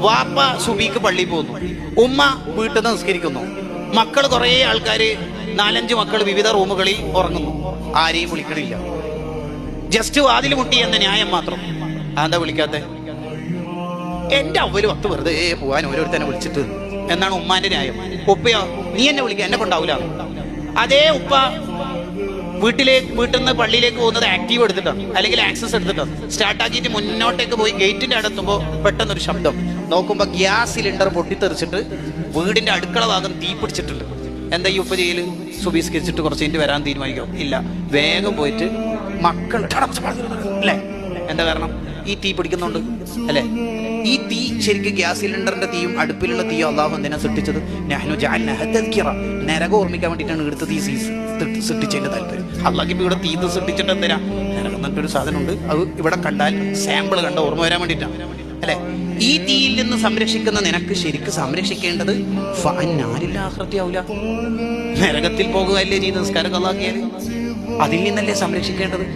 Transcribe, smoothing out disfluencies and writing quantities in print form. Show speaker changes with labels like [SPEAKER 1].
[SPEAKER 1] വാപ്പ സുബീക്ക് പള്ളിയിൽ പോകുന്നു, ഉമ്മ വീട്ടിൽ നിന്ന് നിസ്കരിക്കുന്നു, മക്കൾ കുറേ ആൾക്കാര് 4-5 മക്കൾ വിവിധ റൂമുകളിൽ ഉറങ്ങുന്നു, ആരെയും വിളിക്കണില്ല. ജസ്റ്റ് വാതിൽ മുട്ടി എന്ന ന്യായം മാത്രം. അതെന്താ വിളിക്കാത്ത? എന്റെ അവല് 10 വെറുതെ പോവാൻ ഓരോരുത്തരെ വിളിച്ചിട്ട് എന്നാണ് ഉമ്മാന്റെ ന്യായം. ഉപ്പയോ നീ എന്നെ വിളിക്കുക, എന്നെ കൊണ്ടാവൂല. അതേ ഉപ്പ വീട്ടിൽ നിന്ന് പള്ളിയിലേക്ക് പോകുന്നത് ആക്റ്റീവ് എടുത്തിട്ടാണ്, അല്ലെങ്കിൽ ആക്സസ് എടുത്തിട്ടാണ്. സ്റ്റാർട്ടാക്കിയിട്ട് മുന്നോട്ടേക്ക് പോയി ഗേറ്റിന്റെ അടുത്തുമ്പോൾ പെട്ടെന്നൊരു ശബ്ദം നോക്കുമ്പോൾ ഗ്യാസ് സിലിണ്ടർ പൊട്ടിത്തെറിച്ചിട്ട് വീടിന്റെ അടുക്കള ഭാഗം തീ പിടിച്ചിട്ടുണ്ട്. എന്താ ഈ ഉപ്പ ചെയ്യല്? സുബീസ്കരിച്ചിട്ട് കുറച്ച് കഴിഞ്ഞിട്ട് വരാൻ തീരുമാനിക്കും? ഇല്ല, വേഗം പോയിട്ട് മക്കൾ അല്ലേ. എന്താ കാരണം? ഈ തീ പിടിക്കുന്നുണ്ട് അല്ലെ. ഈ തീ ശരിക്കും ഗ്യാസ് സിലിണ്ടറിന്റെ തീയും അടുപ്പിലുള്ള തീയും അള്ളാഹു എന്തിനാ സൃഷ്ടിച്ചത്? നരകം ഓർമ്മിക്കാൻ വേണ്ടിയിട്ടാണ് ഇവിടുത്തെ തീ സൃഷ്ടിച്ചതിന്റെ താല്പര്യം. അള്ളാഹ് ഇവിടെ തീ സൃഷ്ടിച്ചിട്ട് എന്തിനാ? നരകം എന്നൊരു സാധനമുണ്ട്, അത് ഇവിടെ കണ്ടാൽ സാമ്പിൾ കണ്ട ഓർമ്മ വരാൻ വേണ്ടിയിട്ടാണ് അല്ലെ. ഈ തീയിൽ നിന്ന് സംരക്ഷിക്കുന്ന നിനക്ക് ശരിക്കും സംരക്ഷിക്കേണ്ടത് നരകത്തിൽ പോകുകയല്ലേ ചെയ്ത് നിസ്കാരം കള്ളാക്കിയാല്? അതിൽ നിന്നല്ലേ സംരക്ഷിക്കേണ്ടത്?